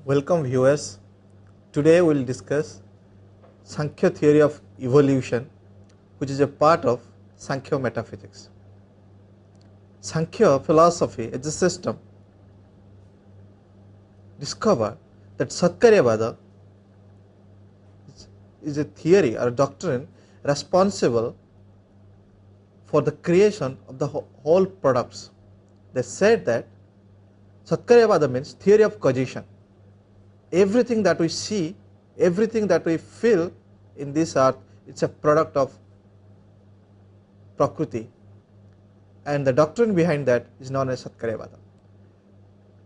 Welcome viewers. Today we will discuss Samkhya theory of evolution, which is a part of Samkhya metaphysics. Samkhya philosophy as a system discovered that Sādkaryavada is a theory or a doctrine responsible for the creation of the whole products. They said that Sādkaryavada means theory of causation. Everything that we see, everything that we feel in this earth, it's a product of Prakriti, and the doctrine behind that is known as Sādkaryavada.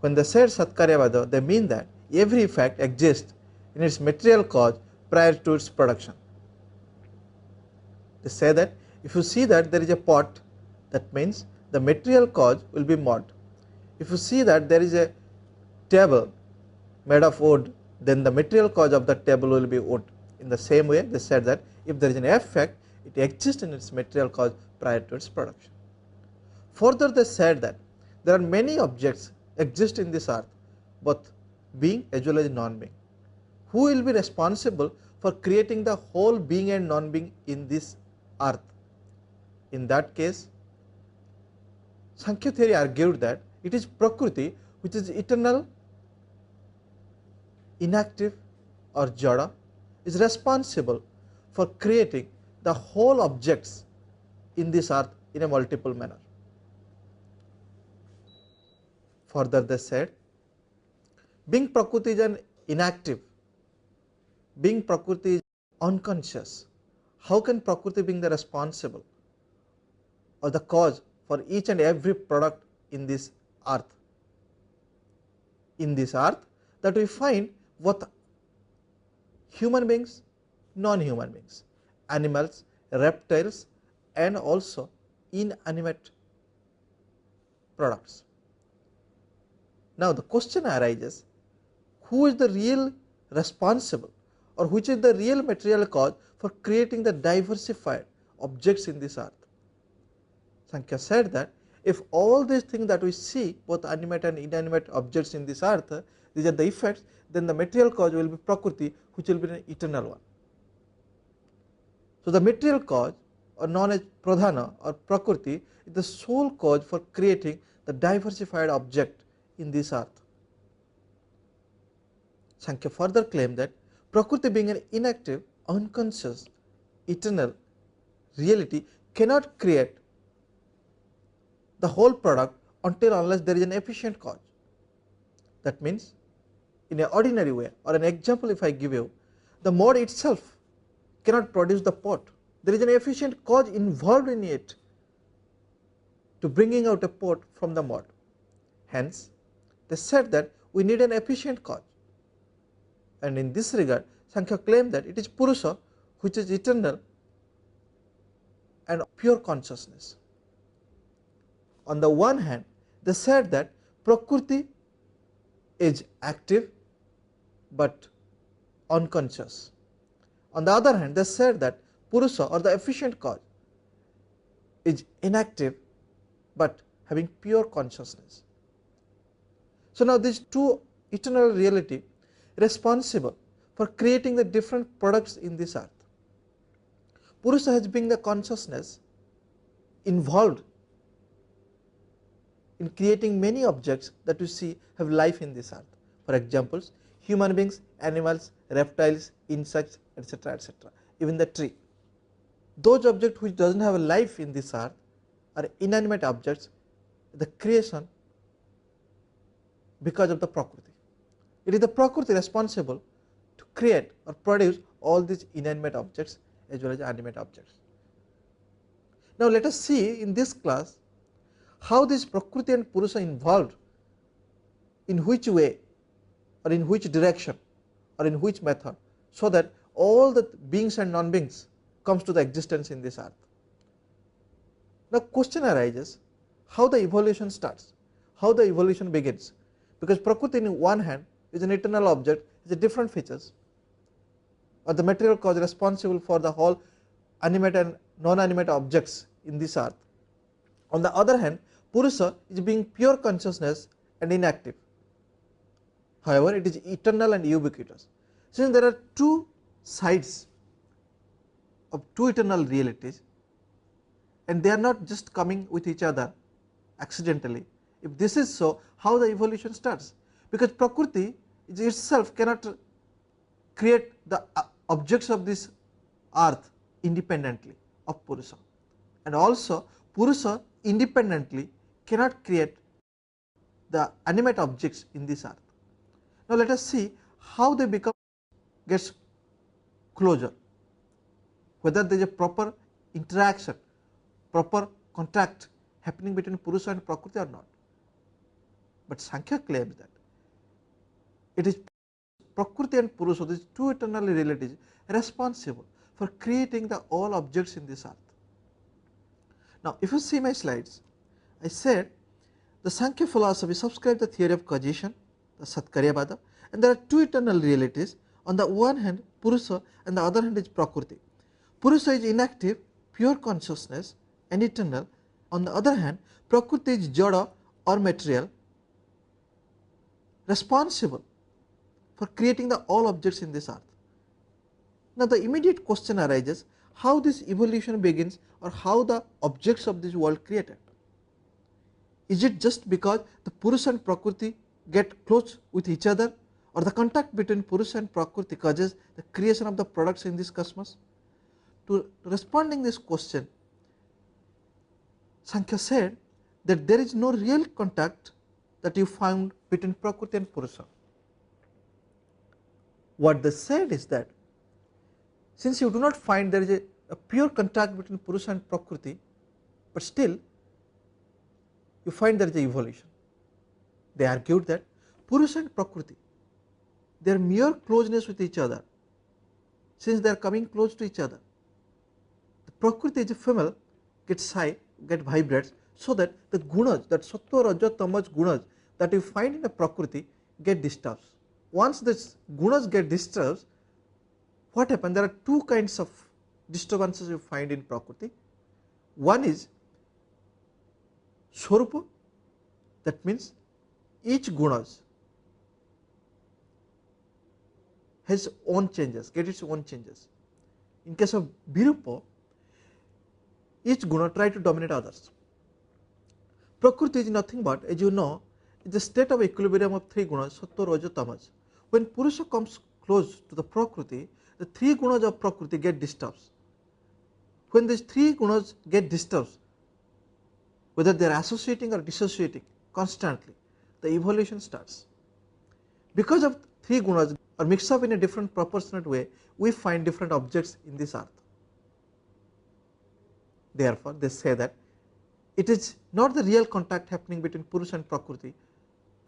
When they said Sādkaryavada, they mean that every fact exists in its material cause prior to its production. They say that if you see that there is a pot, that means the material cause will be mud. If you see that there is a table made of wood, then the material cause of that table will be wood. In the same way, they said that if there is an effect, it exists in its material cause prior to its production. Further, they said that there are many objects exist in this earth, both being as well as non-being. Who will be responsible for creating the whole being and non-being in this earth? In that case, Samkhya theory argued that it is Prakriti, which is eternal, inactive or jada, is responsible for creating the whole objects in this earth in a multiple manner. Further, they said, being Prakriti is an inactive, being Prakriti is unconscious, how can Prakriti being the responsible or the cause for each and every product in this earth? In this earth that we find both human beings, non-human beings, animals, reptiles and also inanimate products. Now the question arises, who is the real responsible or which is the real material cause for creating the diversified objects in this earth? Samkhya said that if all these things that we see, both animate and inanimate objects in this earth, these are the effects, then the material cause will be Prakriti, which will be an eternal one. So the material cause, or known as Pradhana or Prakriti, is the sole cause for creating the diversified object in this earth. Samkhya further claimed that Prakriti being an inactive, unconscious, eternal reality cannot create the whole product until unless there is an efficient cause. That means, in an ordinary way, or an example if I give you, the mud itself cannot produce the pot. There is an efficient cause involved in it to bringing out a pot from the mud. Hence, they said that we need an efficient cause, and in this regard Samkhya claimed that it is Purusha, which is eternal and pure consciousness. On the one hand, they said that Prakriti is active but unconscious. On the other hand, they said that Purusha, or the efficient cause, is inactive but having pure consciousness. So now these two eternal reality responsible for creating the different products in this earth. Purusha has been the consciousness involved in creating many objects that you see have life in this earth. For examples, human beings, animals, reptiles, insects, etc., etc., even the tree. Those objects which does not have a life in this earth are inanimate objects, the creation because of the Prakriti. It is the Prakriti responsible to create or produce all these inanimate objects as well as animate objects. Now let us see in this class how this Prakriti and Purusha involved, in which way or in which direction or in which method, so that all the beings and non-beings comes to the existence in this earth. Now question arises, how the evolution starts, how the evolution begins, because Prakriti in one hand is an eternal object, is a different features, or the material cause responsible for the whole animate and non-animate objects in this earth. On the other hand, Purusha is being pure consciousness and inactive. however, it is eternal and ubiquitous. Since there are two sides of two eternal realities and they are not just coming with each other accidentally, if this is so, how the evolution starts? Because Prakriti itself cannot create the objects of this earth independently of Purusha, and also Purusha independently cannot create the animate objects in this earth. Now, let us see how they gets closure, whether there is a proper interaction, proper contact happening between Purusha and Prakriti or not. But Samkhya claims that it is Prakriti and Purusha, these two eternal realities, responsible for creating the all objects in this earth. Now, if you see my slides, I said the Samkhya philosophy subscribes the theory of causation, the Satkharyavada, and there are two eternal realities. On the one hand Purusha and the other hand is Prakriti. Purusha is inactive, pure consciousness and eternal. On the other hand, Prakriti is jada or material, responsible for creating the all objects in this earth. Now, the immediate question arises, how this evolution begins or how the objects of this world created. Is it just because the Purusha and Prakriti get close with each other, or the contact between Purusha and Prakriti causes the creation of the products in this cosmos? To responding this question, Samkhya said that there is no real contact that you found between Prakriti and Purusha. What they said is that since you do not find there is a pure contact between Purusha and Prakriti, but still you find there is a evolution. They argued that Purusha and Prakriti, their mere closeness with each other, since they are coming close to each other, the Prakriti is a female, gets high, get vibrates, so that the gunas, that sattva, raja, tamas gunas that you find in a Prakriti get disturbed. Once this gunas get disturbed, what happens? There are two kinds of disturbances you find in Prakriti. One is Swarupa, that means each gunas has own changes, get its own changes. In case of Virupa, each guna try to dominate others. Prakriti is nothing but, as you know, is the state of equilibrium of three gunas, sattva, raja, tamas. When Purusha comes close to the Prakriti, the three gunas of Prakriti get disturbed. When these three gunas get disturbed, whether they are associating or dissociating constantly, the evolution starts. Because of three gunas are mixed up in a different proportionate way, we find different objects in this earth. Therefore, they say that it is not the real contact happening between Purusha and Prakriti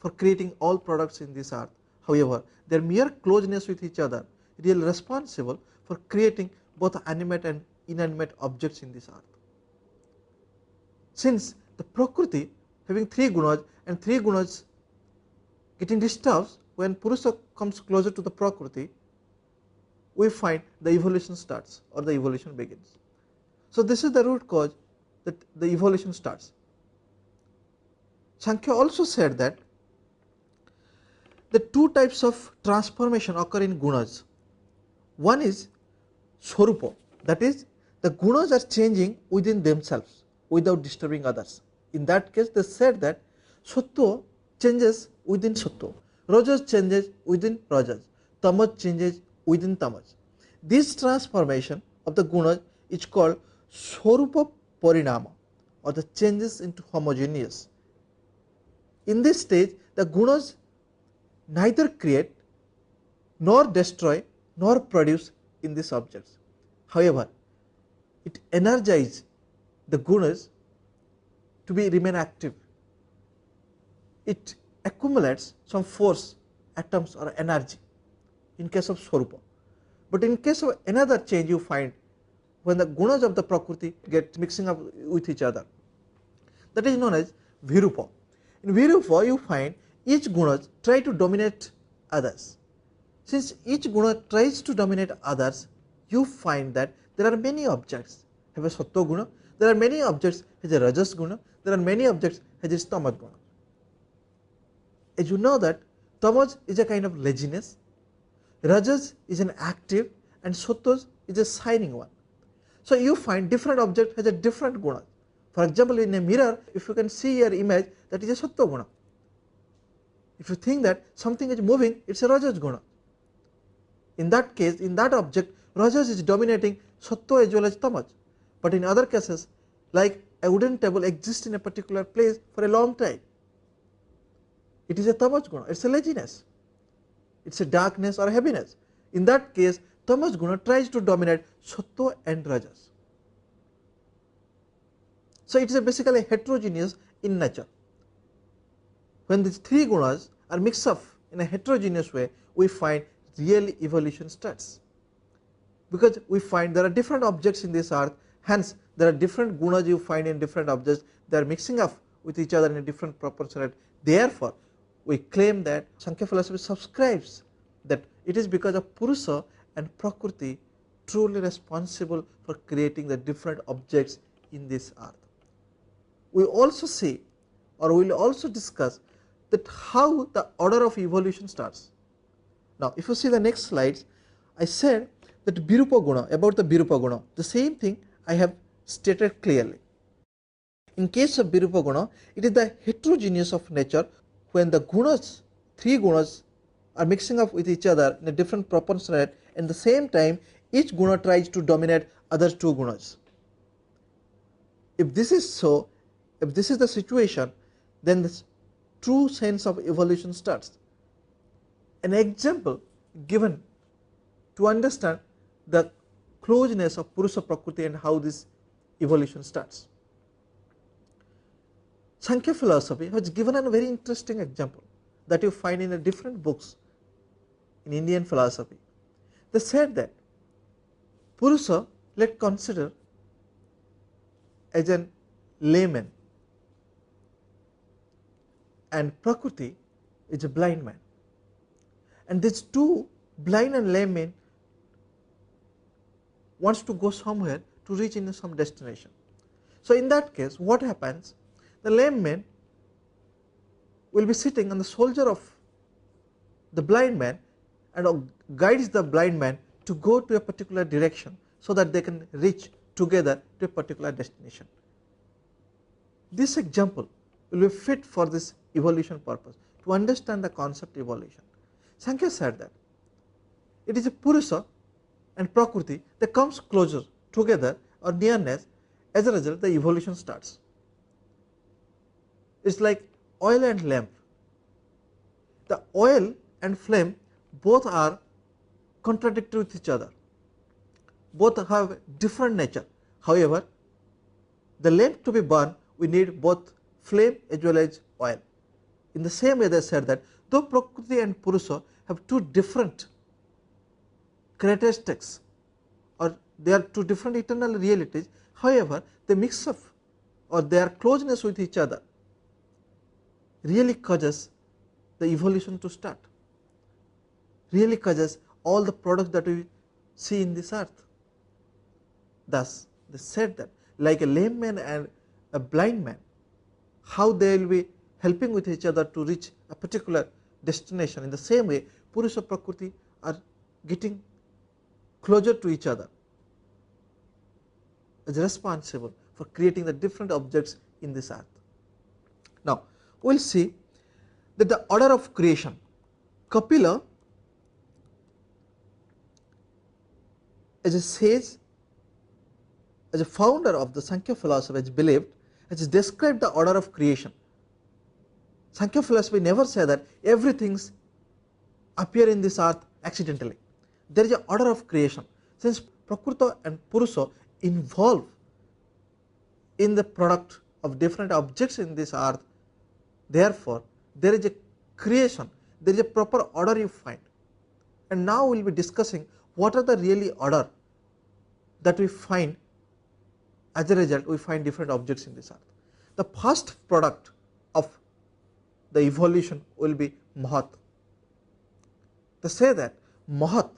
for creating all products in this earth. However, their mere closeness with each other is really responsible for creating both animate and inanimate objects in this earth. Since the Prakriti having three gunas and three gunas getting disturbed when Purusha comes closer to the Prakriti, we find the evolution starts or the evolution begins. So, this is the root cause that the evolution starts. Samkhya also said that the two types of transformation occur in gunas. One is Swarupa, that is the gunas are changing within themselves without disturbing others. In that case, they said that sattva changes within sattva, rajas changes within rajas, tamas changes within tamas. This transformation of the gunas is called Swarupa Parinama, or the changes into homogeneous. In this stage, the gunas neither create nor destroy nor produce in these objects. However, it energizes the gunas to remain active. It accumulates some force, atoms or energy in case of Swarupa. But in case of another change you find when the gunas of the Prakriti get mixing up with each other, that is known as Virupa. In Virupa you find each guna try to dominate others. Since each guna tries to dominate others, you find that there are many objects have a sattva guna, there are many objects has a rajas guna, there are many objects has a tamas guna. As you know that Tamas is a kind of laziness, Rajas is an active, and Sattva is a shining one. So you find different object has a different guna. For example, in a mirror, if you can see your image, that is a Sattva guna. If you think that something is moving, it is a Rajas guna. In that case, in that object, Rajas is dominating Sattva as well as Tamas. But in other cases, like a wooden table exists in a particular place for a long time, it is a Tamas guna, it is a laziness, it is a darkness or heaviness. In that case, Tamas guna tries to dominate Sattva and Rajas. So it is basically heterogeneous in nature. When these three gunas are mixed up in a heterogeneous way, we find real evolution starts. Because we find there are different objects in this earth, hence there are different gunas you find in different objects, they are mixing up with each other in a different proportionate. Therefore, we claim that Samkhya philosophy subscribes that it is because of Purusa and Prakriti truly responsible for creating the different objects in this earth. We also see, or we will also discuss, that how the order of evolution starts. Now, if you see the next slides, I said that Virupa guna, about the Virupa guna, the same thing I have stated clearly. In case of Virupa guna, it is the heterogeneous of nature when the gunas, three gunas are mixing up with each other in a different proportionate, and at the same time each guna tries to dominate other two gunas. If this is so, if this is the situation, then the true sense of evolution starts. An example given to understand the closeness of Purusa Prakriti and how this evolution starts. Samkhya philosophy has given a very interesting example that you find in different books in Indian philosophy. They said that Purusa, let us consider as a layman, and Prakriti is a blind man, and these two blind and laymen wants to go somewhere to reach in some destination. So in that case, what happens? The lame man will be sitting on the shoulder of the blind man and guides the blind man to go to a particular direction so that they can reach together to a particular destination. This example will be fit for this evolution purpose, to understand the concept evolution. Samkhya said that it is a Purusa and Prakriti that comes closer together or nearness, as a result the evolution starts. It is like oil and lamp. The oil and flame both are contradictory with each other, both have different nature. However, the lamp to be burned, we need both flame as well as oil. In the same way, they said that though Prakriti and Purusa have two different characteristics, or they are two different eternal realities, however, they mix up or their closeness with each other really causes the evolution to start, really causes all the products that we see in this earth. Thus, they said that like a lame man and a blind man, how they will be helping with each other to reach a particular destination. In the same way, Purusa Prakriti are getting closer to each other, is responsible for creating the different objects in this earth. Now, we will see that the order of creation, Kapila as a sage, as a founder of the Samkhya philosophy, has believed, has described the order of creation. Samkhya philosophy never said that everything appear in this earth accidentally. There is an order of creation. Since Prakriti and Purusa involve in the product of different objects in this earth, therefore there is a creation, there is a proper order you find. And now we will be discussing what are the really order that we find. As a result, we find different objects in this earth. The first product of the evolution will be Mahat. They say that Mahat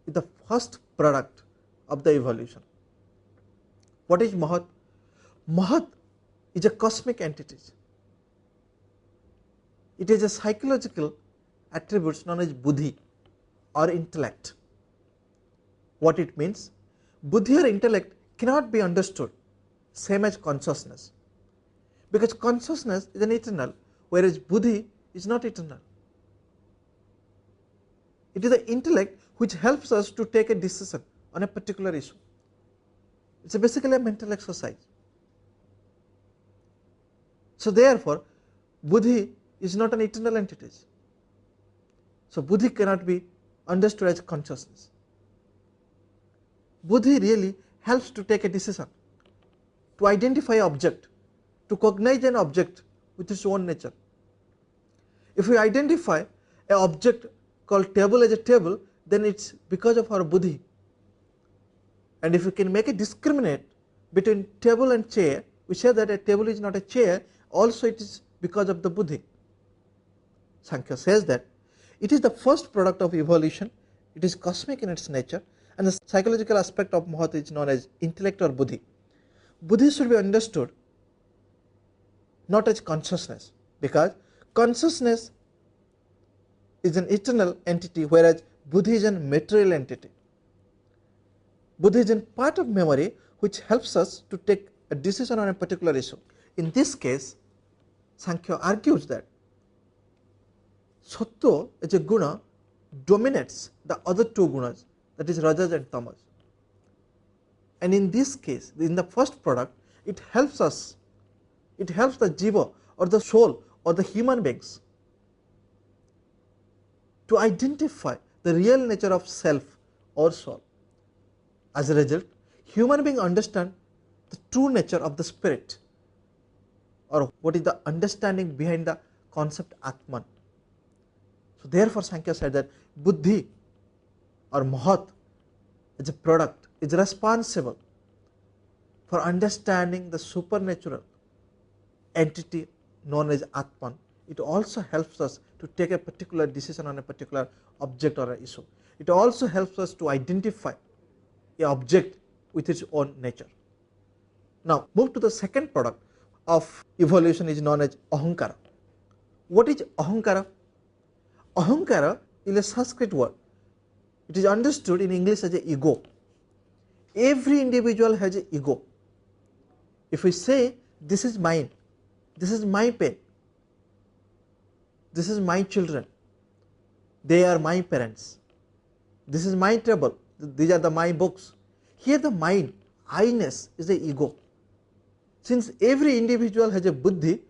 is the first product of the evolution. What is Mahat? Mahat is a cosmic entity. It is a psychological attributes known as buddhi or intellect. What it means? Buddhi or intellect cannot be understood same as consciousness, because consciousness is an eternal, whereas buddhi is not eternal. It is the intellect which helps us to take a decision on a particular issue. It is basically a mental exercise. So therefore, buddhi is not an eternal entity. So buddhi cannot be understood as consciousness. Buddhi really helps to take a decision, to identify an object, to cognize an object with its own nature. If we identify an object called table as a table, then it is because of our buddhi. And if we can make a discriminate between table and chair, we say that a table is not a chair, also it is because of the buddhi. Samkhya says that it is the first product of evolution, it is cosmic in its nature, and the psychological aspect of Mahot is known as intellect or buddhi. Buddhi should be understood not as consciousness, because consciousness is an eternal entity, whereas buddhi is a material entity. Buddhi is a part of memory which helps us to take a decision on a particular issue. In this case, Samkhya argues that Sattva as a guna dominates the other two gunas, that is Rajas and Tamas. And in this case, in the first product, it helps us, it helps the jiva or the soul or the human beings to identify the real nature of self or soul. As a result, human beings understand the true nature of the spirit, or what is the understanding behind the concept Atman. So therefore, Samkhya said that buddhi or Mahot as a product is responsible for understanding the supernatural entity known as Atman. It also helps us to take a particular decision on a particular object or an issue. It also helps us to identify an object with its own nature. Now move to the second product of evolution, is known as Ahankara. What is Ahankara? Ahankara is a Sanskrit word. It is understood in English as a ego. Every individual has an ego. If we say this is mine, this is my pen, this is my children, they are my parents, this is my table, these are my books. Here the mind, I-ness is the ego. Since every individual has a buddhi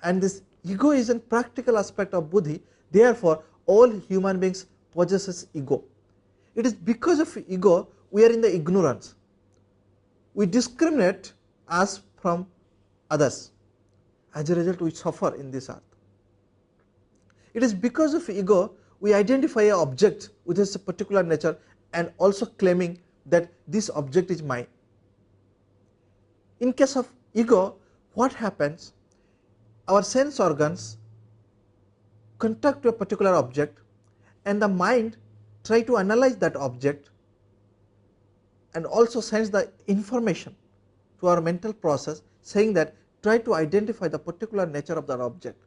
and this ego is a practical aspect of buddhi, therefore all human beings possesses ego. It is because of ego we are in the ignorance. We discriminate us from others. As a result, we suffer in this earth. It is because of ego we identify an object with its particular nature and also claiming that this object is mine. In case of ego, what happens? Our sense organs contact to a particular object and the mind try to analyze that object and also sends the information to our mental process, saying that try to identify the particular nature of that object.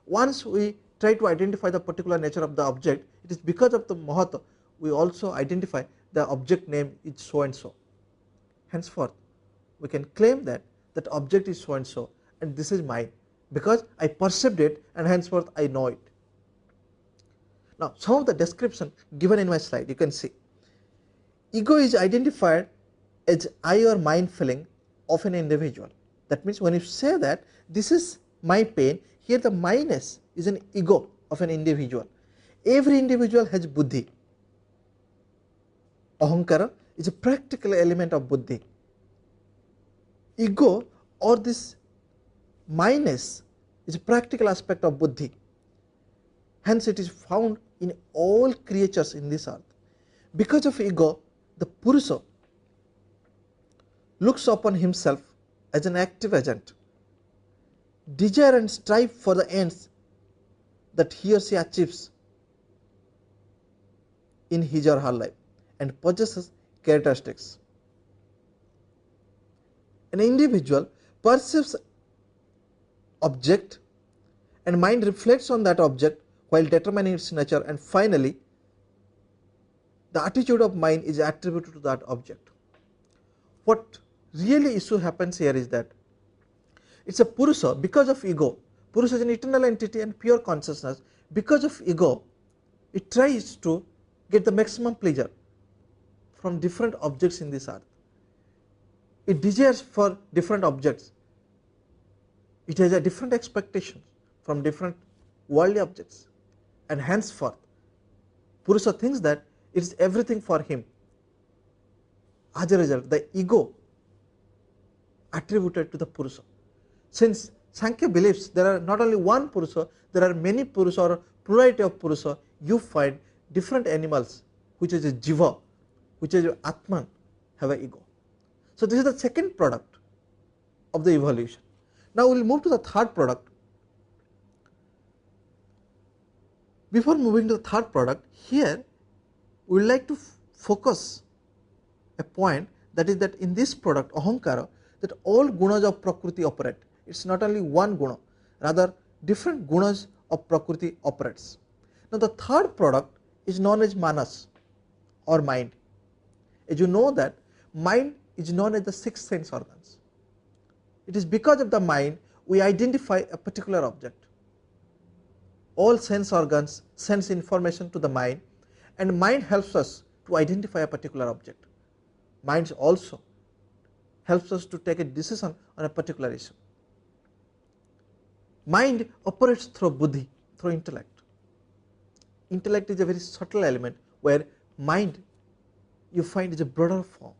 Once we try to identify the particular nature of the object, it is because of the Mahata we also identify the object name is so and so. Henceforth, we can claim that that object is so and this is mine, because I perceived it and henceforth I know it. Now some of the description given in my slide, you can see ego is identified as I or mine feeling of an individual. That means when you say that this is my pain, here the minus is an ego of an individual. Every individual has buddhi. Ahankara is a practical element of buddhi. Ego or this minus is a practical aspect of buddhi. Hence it is found in all creatures in this earth. Because of ego, the Purusha looks upon himself as an active agent, desire and strive for the ends that he or she achieves in his or her life and possesses characteristics. An individual perceives object and mind reflects on that object while determining its nature, and finally the attitude of mind is attributed to that object. What really issue happens here is that it is a Purusa because of ego. Purusa is an eternal entity and pure consciousness. Because of ego, it tries to get the maximum pleasure from different objects in this earth. It desires for different objects. It has a different expectations from different worldly objects, and henceforth Purusa thinks that it is everything for him. As a result, the ego attributed to the Purusa. Since Samkhya believes there are not only one Purusa, there are many Purusa or plurality of Purusa, you find different animals which is a Jiva, which is Atman, have an ego. So this is the second product of the evolution. Now we will move to the third product. Before moving to the third product, here we would like to focus a point, that is that in this product Ahankara, that all gunas of Prakriti operate. It is not only one guna, rather different gunas of Prakriti operates. Now the third product is known as Manas or mind. As you know that mind is known as the six sense organs. It is because of the mind we identify a particular object. All sense organs sends information to the mind, and mind helps us to identify a particular object. Mind also helps us to take a decision on a particular issue. Mind operates through buddhi, through intellect. Intellect is a very subtle element, where mind you find is a broader form.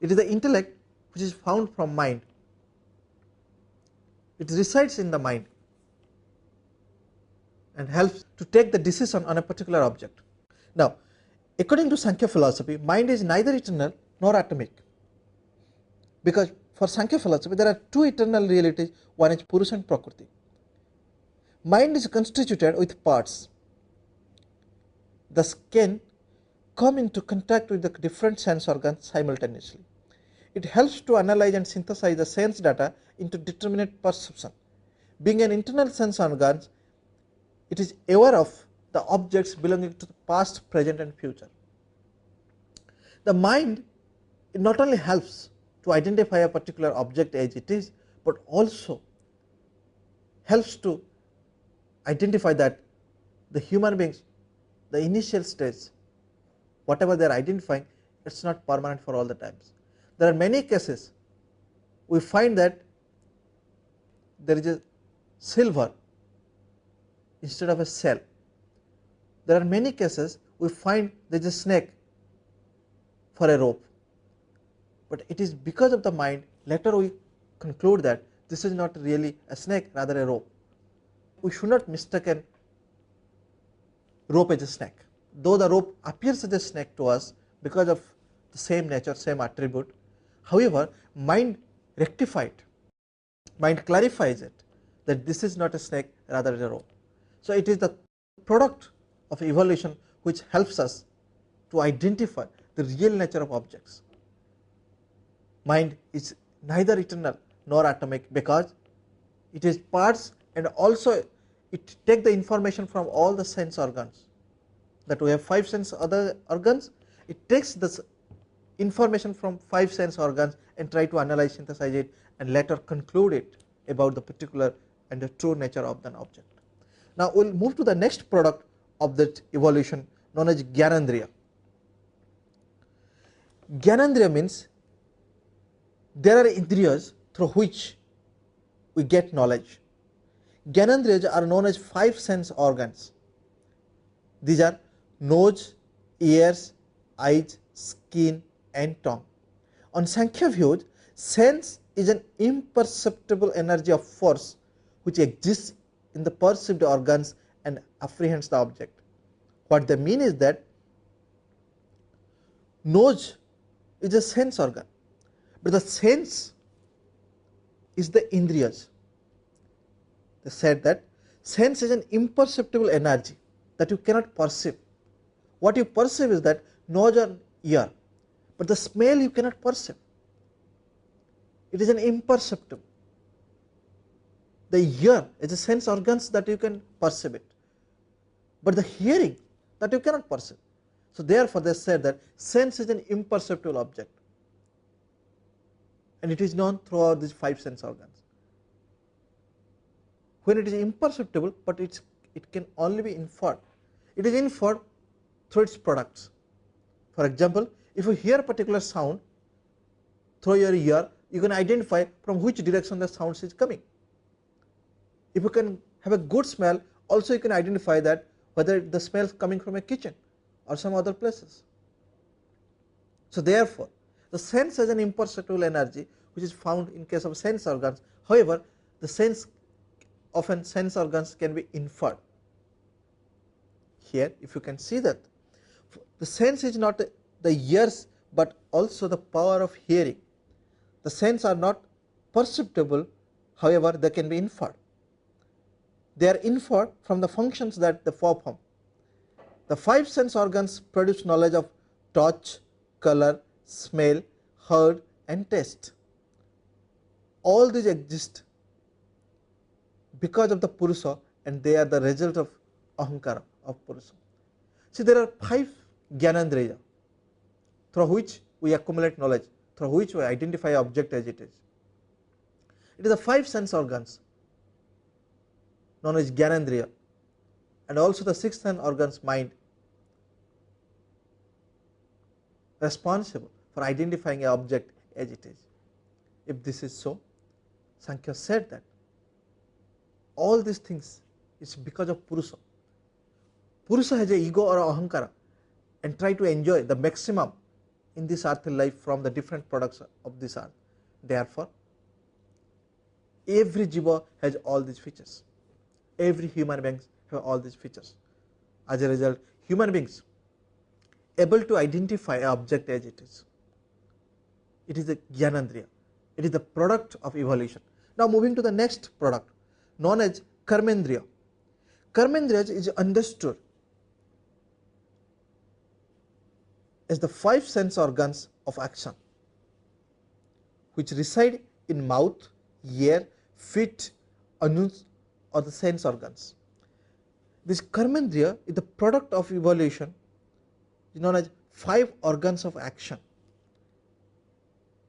It is the intellect which is found from mind. It resides in the mind and helps to take the decision on a particular object. Now, according to Samkhya philosophy, mind is neither eternal nor atomic, because for Samkhya philosophy there are two eternal realities, one is Purusa and Prakriti. Mind is constituted with parts. Thus can come into contact with the different sense organs simultaneously. It helps to analyze and synthesize the sense data into determinate perception. Being an internal sense organ, it is aware of the objects belonging to the past, present and future. The mind not only helps to identify a particular object as it is, but also helps to identify that the human beings, the initial stage, whatever they are identifying, it is not permanent for all the times. There are many cases we find that there is a silver instead of a shell. There are many cases we find there is a snake for a rope, but it is because of the mind later we conclude that this is not really a snake, rather a rope. We should not mistake a rope as a snake, though the rope appears as a snake to us because of the same nature, same attribute. However, mind rectifies it, mind clarifies it that this is not a snake, rather a rope. So it is the product of evolution which helps us to identify the real nature of objects. Mind is neither eternal nor atomic, because it is parts, and also it takes the information from all the sense organs. That we have 5 sense other organs, it takes this information from 5 sense organs and try to analyze, synthesize it, and later conclude it about the particular and the true nature of an object. Now we will move to the next product of that evolution, known as Gyanendriya. Gyanendriya means there are indriyas through which we get knowledge. Gyanendriyas are known as 5 sense organs. These are nose, ears, eyes, skin and tongue. On Samkhya views, sense is an imperceptible energy of force which exists in the perceived organs and apprehends the object. What they mean is that nose is a sense organ, but the sense is the indriyas. They said that sense is an imperceptible energy that you cannot perceive. What you perceive is that nose or ear, but the smell you cannot perceive. It is an imperceptible. The ear is a sense organs that you can perceive it. but the hearing that you cannot perceive. So therefore they said that sense is an imperceptible object, and it is known throughout these 5 sense organs. When it is imperceptible, but it can only be inferred. It is inferred through its products. For example, if you hear a particular sound through your ear, you can identify from which direction the sound is coming. If you can have a good smell, also you can identify that whether the smell is coming from a kitchen or some other places. So therefore, the sense has an imperceptible energy which is found in case of sense organs. However, the sense often sense organs can be inferred. Here if you can see that the sense is not the ears but also the power of hearing. The sense are not perceptible, however they can be inferred. They are inferred from the functions that they perform. The 5 sense organs produce knowledge of touch, color, smell, heard and taste. All these exist because of the Purusha, and they are the result of Ahankara of Purusha. See, there are 5 Gyanendriya through which we accumulate knowledge, through which we identify object as it is. It is the 5 sense organs known as Gyanendriya, and also the 6th sense organs mind responsible for identifying an object as it is. If this is so, Samkhya said that all these things is because of Purusha. Purusha has a ego or Ahankara and try to enjoy the maximum in this earthly life from the different products of this earth. Therefore, every jiva has all these features. Every human being have all these features. As a result, human beings able to identify an object as it is. It is a Gyanendriya. It is the product of evolution. Now moving to the next product known as Karmendriya. Karmendriya is understood as the 5 sense organs of action which reside in mouth, ear, feet, anus or the sense organs. This Karmendriya is the product of evolution known as 5 organs of action,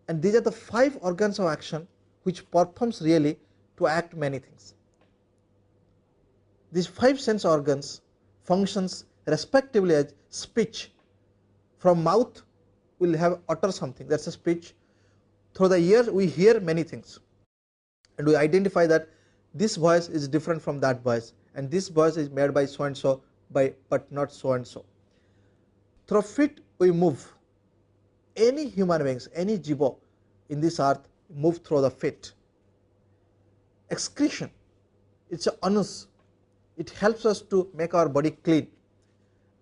and these are the 5 organs of action which performs really to act many things. These 5 sense organs functions respectively as speech. From mouth we will have utter something, that is a speech. Through the ears we hear many things and we identify that this voice is different from that voice and this voice is made by so and so but not so and so. Through feet we move. Any human beings, any jiva in this earth move through the feet. Excretion, it's an anus. It helps us to make our body clean,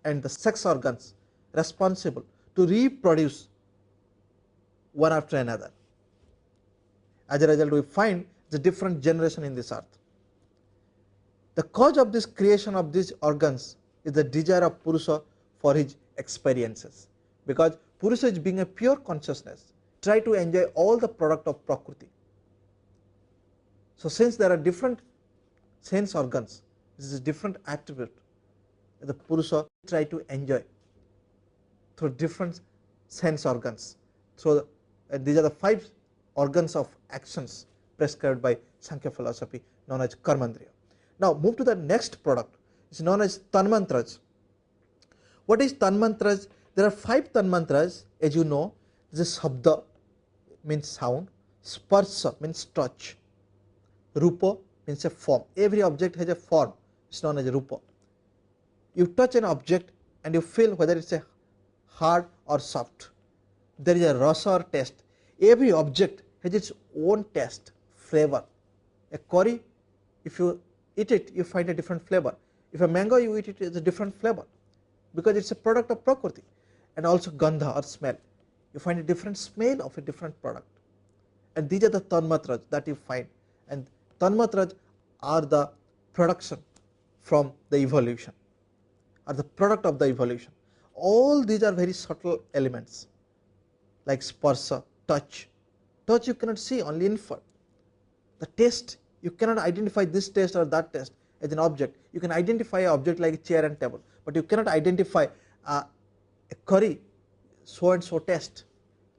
and the sex organs responsible to reproduce one after another. As a result, we find the different generation in this earth. The cause of this creation of these organs is the desire of Purusha for his experiences, because Purusha is being a pure consciousness, try to enjoy all the product of Prakriti. So since there are different sense organs, this is a different attribute that the Purusha try to enjoy through different sense organs. So these are the 5 organs of actions prescribed by Samkhya philosophy known as Karmendriya. Now move to the next product, it is known as Tanmantras. What is Tanmantras? There are 5 Tanmantras, as you know. This is Shabda, means sound, Sparsha means touch, Rupa means a form. Every object has a form, it is known as Rupa. You touch an object and you feel whether it is a hard or soft. There is a rasa or taste. Every object has its own taste, flavor. A curry, if you eat it, you find a different flavor. If a mango you eat it, it is a different flavor, because it is a product of Prakriti. And also gandha or smell, you find a different smell of a different product. And these are the tanmatras that you find, and tanmatras are the production from the evolution, are the product of the evolution. All these are very subtle elements like sparsha, touch. You cannot see, only infer. The taste, you cannot identify this taste or that taste, as an object. You can identify an object like a chair and table, but you cannot identify a curry so and so taste,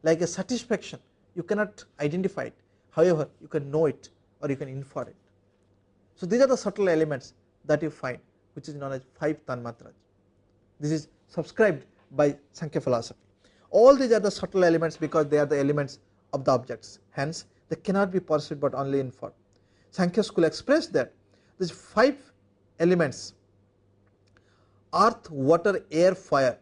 like a satisfaction. You cannot identify it. However, you can know it or you can infer it. So these are the subtle elements that you find, which is known as 5 tanmatras. This is subscribed by Samkhya philosophy. All these are the subtle elements because they are the elements of the objects. Hence, they cannot be perceived but only inferred. Samkhya school expressed that these 5 elements, earth, water, air, fire,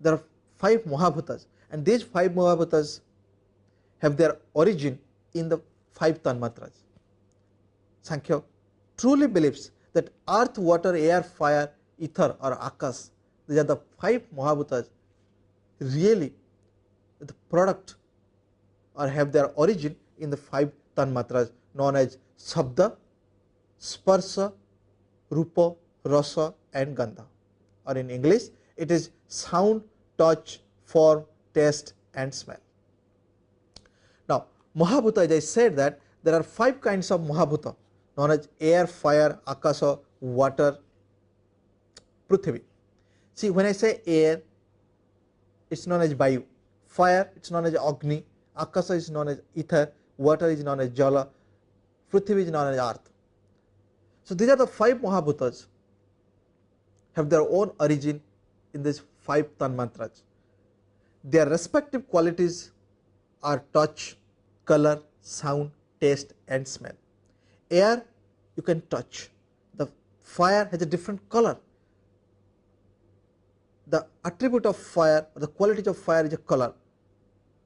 there are 5 Mahabhutas, and these 5 Mahabhutas have their origin in the 5 tanmatras. Samkhya truly believes that earth, water, air, fire, ether or Akas, these are the 5 Mahabhutas really the product or have their origin in the 5 tanmatras known as Shabda, Sparsha, Rupa, Rasa and Gandha, or in English it is sound, touch, form, taste and smell. Now Mahabhuta, as I said that there are 5 kinds of Mahabhuta known as air, fire, Akasa, water, Prithvi. See, when I say air, it is known as Vayu, fire it is known as Agni, Akasa is known as ether, water is known as Jala, Prithvi is known as earth. So these are the 5 Mahabhutas have their own origin in these 5 tanmatras. Their respective qualities are touch, color, sound, taste and smell. Air you can touch, the fire has a different color. The attribute of fire or the quality of fire is a color,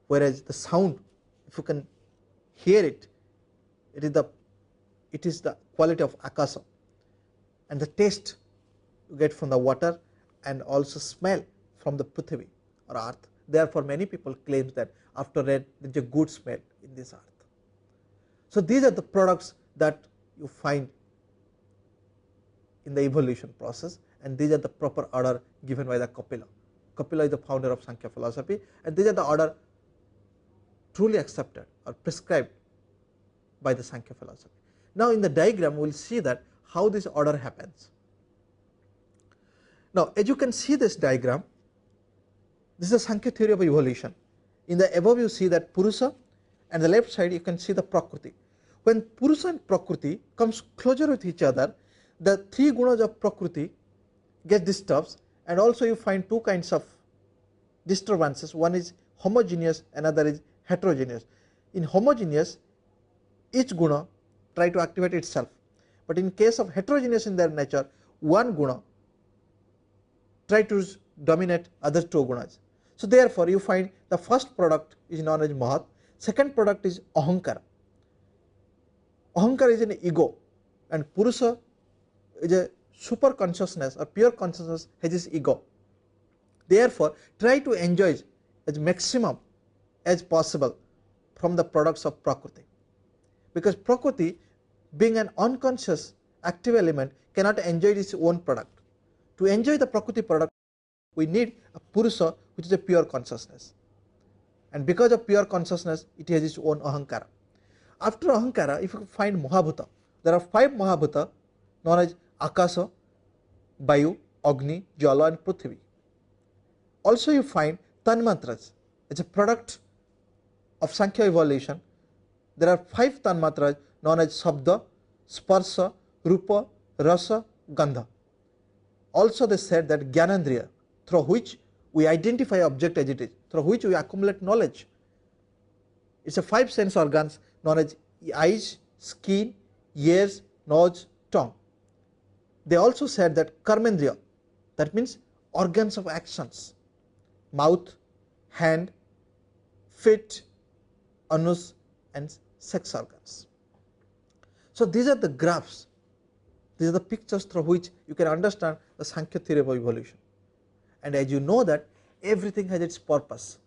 whereas the sound, if you can hear it, it is the quality of Akasa, and the taste you get from the water and also smell from the Prithvi or earth. Therefore many people claim that after rain there is a good smell in this earth. So these are the products that you find in the evolution process, and these are the proper order given by the Kapila. Kapila is the founder of Samkhya philosophy, and these are the order truly accepted or prescribed by the Samkhya philosophy. Now in the diagram we will see that how this order happens. Now as you can see this diagram, this is a Samkhya theory of evolution. In the above you see that Purusha, and the left side you can see the Prakriti. When Purusha and Prakriti comes closer with each other, the 3 gunas of Prakriti get disturbed, and also you find 2 kinds of disturbances. One is homogeneous, another is heterogeneous. In homogeneous, each guna try to activate itself, but in case of heterogeneous in their nature, one guna try to dominate other 2 gunas. So therefore you find the first product is known as Mahat, second product is Ahankara. Ahankara is an ego, and Purusha is a super consciousness or pure consciousness has this ego. Therefore try to enjoy as maximum as possible from the products of Prakriti, because Prakriti being an unconscious active element cannot enjoy its own product. To enjoy the Prakriti product we need a Purusha which is a pure consciousness, and because of pure consciousness it has its own Ahankara. After Ahankara, if you find Mahabhuta, there are 5 Mahabhuta known as Akasa, Vayu, Agni, Jala and Prithvi. Also you find Tanmatras. It is a product of Samkhya evolution. There are 5 Tanmatras known as Shabda, Sparsha, Rupa, Rasa, Gandha. Also they said that Gyanandriya, through which we identify object as it is, through which we accumulate knowledge. It is a 5 sense organs known as eyes, skin, ears, nose, tongue. They also said that Karmendriya, that means organs of actions, mouth, hand, feet, anus and sex organs. So these are the graphs, these are the pictures through which you can understand the Samkhya theory of evolution. And as you know that everything has its purpose.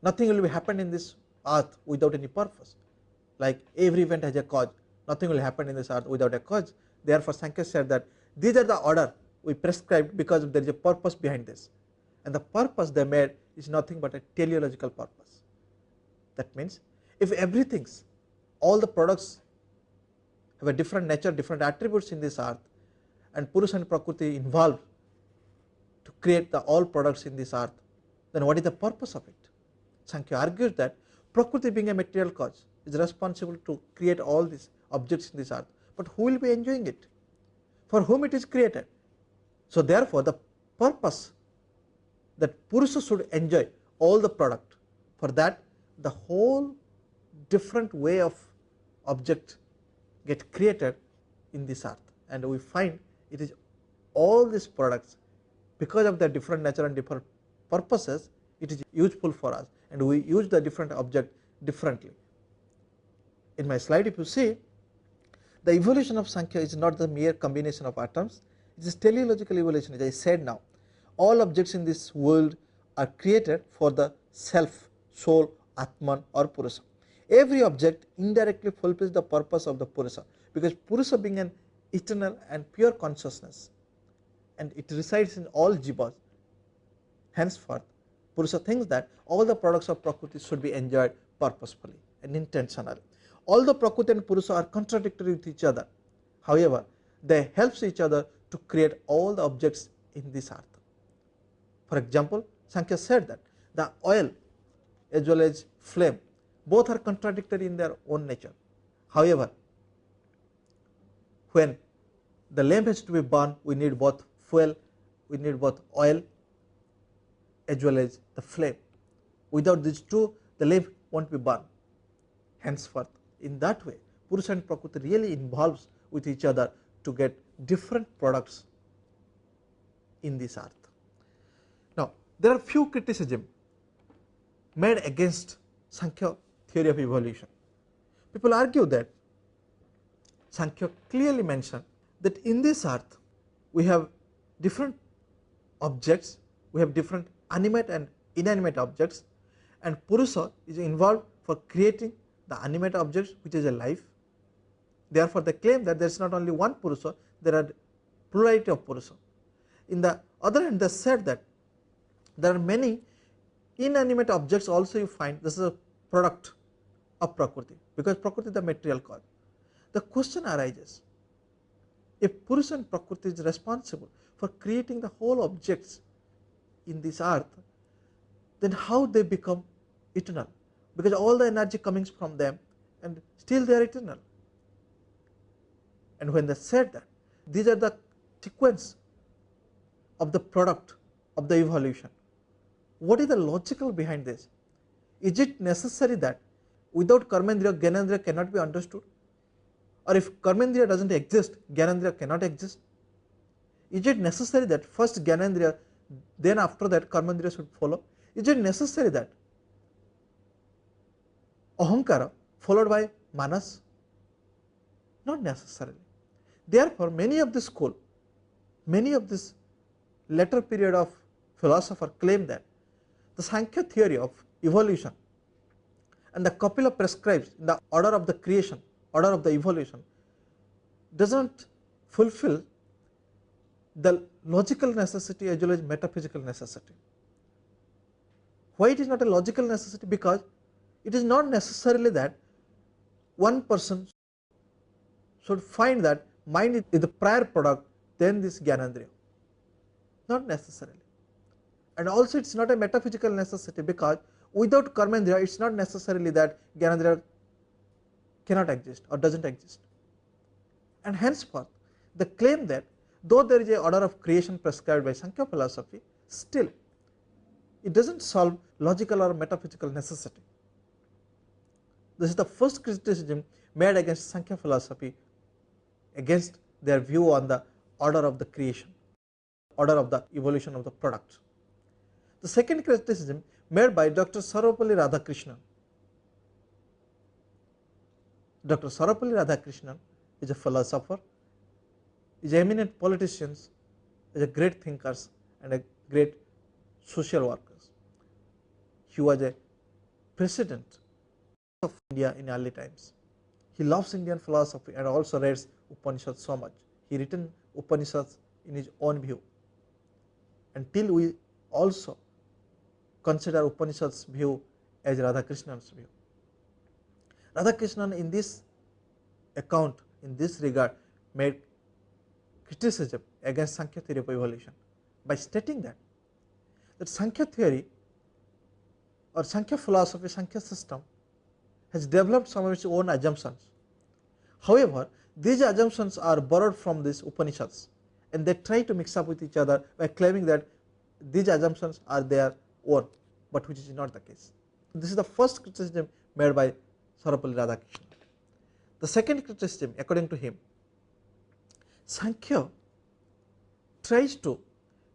Nothing will be happen in this earth without any purpose. Like every event has a cause, nothing will happen in this earth without a cause. Therefore Samkhya said that these are the order we prescribed because there is a purpose behind this, and the purpose they made is nothing but a teleological purpose. That means if everything, all the products have a different nature, different attributes in this earth, and Purusha and Prakriti involved to create the all products in this earth, then what is the purpose of it? Samkhya argues that Prakriti, being a material cause, is responsible to create all these objects in this earth, but who will be enjoying it? For whom it is created? So therefore the purpose that Purusha should enjoy all the product, for that the whole different way of object get created in this earth, and we find it is all these products, because of their different nature and different purposes, it is useful for us, and we use the different object differently. In my slide, if you see, the evolution of Samkhya is not the mere combination of atoms, it is teleological evolution. As I said now, all objects in this world are created for the self, soul, Atman or Purusha. Every object indirectly fulfills the purpose of the Purusha, because Purusha being an eternal and pure consciousness, and it resides in all jivas. Henceforth, Purusha thinks that all the products of Prakriti should be enjoyed purposefully and intentionally. Although Prakriti and Purusha are contradictory with each other, however, they help each other to create all the objects in this earth. For example, Samkhya said that the oil as well as flame, both are contradictory in their own nature. However, when the lamp has to be burned, we need both fuel, we need both oil as well as the flame. Without these two, the lamp won't be burned. Henceforth, in that way, Purusha and Prakriti really involves with each other to get different products in this earth. Now, there are few criticisms made against Samkhya theory of evolution. People argue that Samkhya clearly mentioned that in this earth we have different objects, we have different animate and inanimate objects, and Purusha is involved for creating the animate objects which is a life. Therefore, they claim that there is not only one Purusha, there are plurality of Purusha. In the other hand, they said that there are many inanimate objects also you find this is a product of Prakriti, because Prakriti is the material cause. The question arises, if Purusha and Prakriti is responsible for creating the whole objects in this earth, then how they become eternal? Because all the energy coming from them and still they are eternal. And when they said that these are the sequence of the product of the evolution, what is the logical behind this? Is it necessary that without Karmendriya, Gyanendriya cannot be understood? Or if Karmendriya does not exist, Gyanendriya cannot exist? Is it necessary that first Gyanendriya, then after that Karmendriya should follow? Is it necessary that Ahankara followed by Manas? Not necessarily. Therefore, many of this school, many of this later period of philosopher claim that the Samkhya theory of evolution and the Kapila prescribes in the order of the creation, order of the evolution, does not fulfill the logical necessity as well as metaphysical necessity. Why it is not a logical necessity? Because it is not necessarily that one person should find that mind is the prior product, then this Gyanendriya. Not necessarily. And also it is not a metaphysical necessity, because without Karmendriya it is not necessarily that Gyanendriya cannot exist or does not exist. And henceforth, the claim that though there is a order of creation prescribed by Samkhya philosophy, still it does not solve logical or metaphysical necessity. This is the first criticism made against Samkhya philosophy, against their view on the order of the creation, order of the evolution of the product. The second criticism made by Dr. Sarvepalli Radhakrishnan. Dr. Sarvepalli Radhakrishnan is a philosopher, is an eminent politician, is a great thinker and a great social worker. He was a president of India in early times. He loves Indian philosophy and also reads Upanishads so much. He written Upanishads in his own view. Until we also consider Upanishads view as Radhakrishnan's view. Radhakrishnan in this account in this regard made criticism against Samkhya theory of evolution by stating that Samkhya theory or Samkhya philosophy, Samkhya system has developed some of its own assumptions. However, these assumptions are borrowed from these Upanishads, and they try to mix up with each other by claiming that these assumptions are their own, but which is not the case. This is the first criticism made by Sarvepalli Radhakrishnan. The second criticism, according to him, Samkhya tries to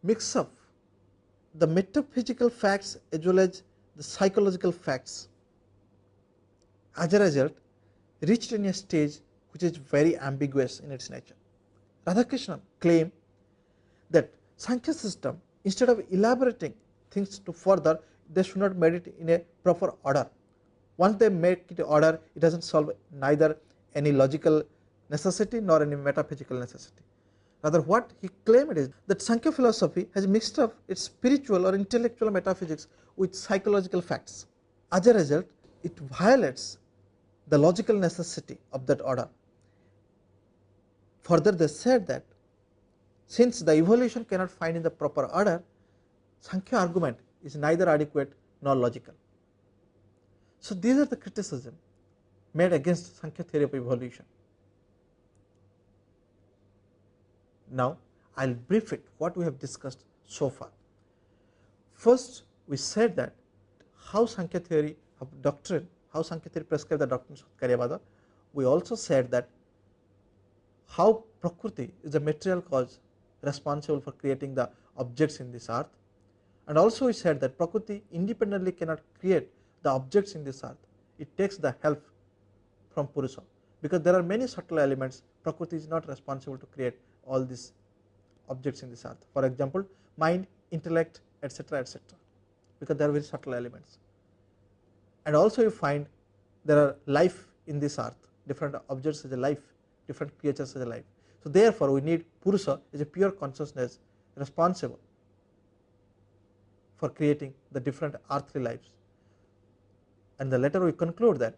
mix up the metaphysical facts as well as the psychological facts. As a result, reached in a stage which is very ambiguous in its nature. Radhakrishnan claimed that Samkhya system, instead of elaborating things to further, they should not make it in a proper order. Once they make it order, it does not solve neither any logical necessity nor any metaphysical necessity. Rather, what he claimed is that Samkhya philosophy has mixed up its spiritual or intellectual metaphysics with psychological facts. As a result, it violates the logical necessity of that order. Further, they said that since the evolution cannot find in the proper order, Samkhya argument is neither adequate nor logical. So these are the criticisms made against Samkhya theory of evolution. Now I will brief it what we have discussed so far. First, we said that how Samkhya theory of doctrine, how Samkhya theory prescribed the doctrine of Karyavada. We also said that how Prakriti is the material cause responsible for creating the objects in this earth, and also we said that Prakriti independently cannot create the objects in this earth. It takes the help from Purusha, because there are many subtle elements. Prakriti is not responsible to create all these objects in this earth. For example, mind, intellect, etc., etc., because they are very subtle elements. And also you find there are life in this earth, different objects as a life, different creatures as a life. So therefore, we need Purusha as a pure consciousness responsible for creating the different earthly lives. And the later we conclude that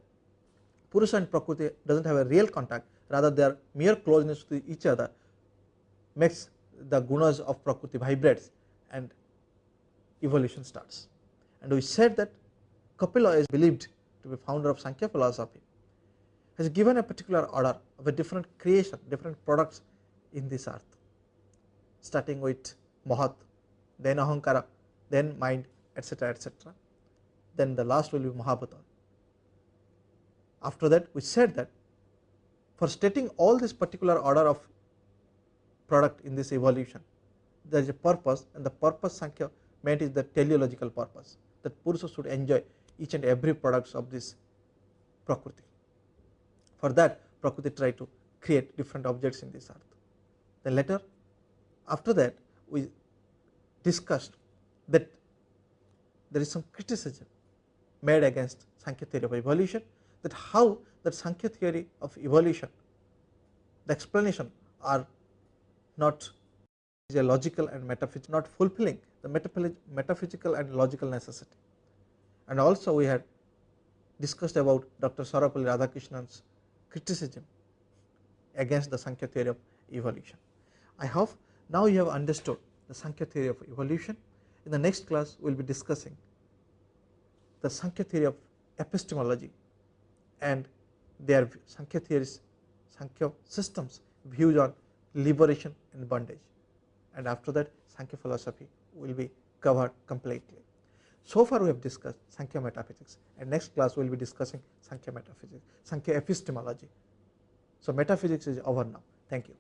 Purusha and Prakriti does not have a real contact, rather their mere closeness to each other makes the gunas of Prakriti vibrates and evolution starts. And we said that Kapila is believed to be founder of Samkhya philosophy, has given a particular order of a different creation, different products in this earth, starting with Mahat, then Ahankara, then mind, etc., etc. Then the last will be Mahabhuta. After that, we said that for stating all this particular order of product in this evolution, there is a purpose, and the purpose Samkhya meant is the teleological purpose, that Purusha should enjoy each and every products of this Prakriti. For that, Prakriti tried to create different objects in this earth. Then later, after that, we discussed that there is some criticism made against Samkhya theory of evolution, that how that Samkhya theory of evolution, the explanation are not a logical and metaphysical, not fulfilling the metaphysical and logical necessity. And also we had discussed about Dr. Sarvepalli Radhakrishnan's criticism against the Samkhya theory of evolution. I hope now you have understood the Samkhya theory of evolution. In the next class, we will be discussing the Samkhya theory of epistemology and their Samkhya theories, Samkhya systems views on liberation and bondage. And after that, Samkhya philosophy will be covered completely. So far we have discussed Samkhya metaphysics, and next class we will be discussing Samkhya metaphysics, Samkhya epistemology. So metaphysics is over now. Thank you.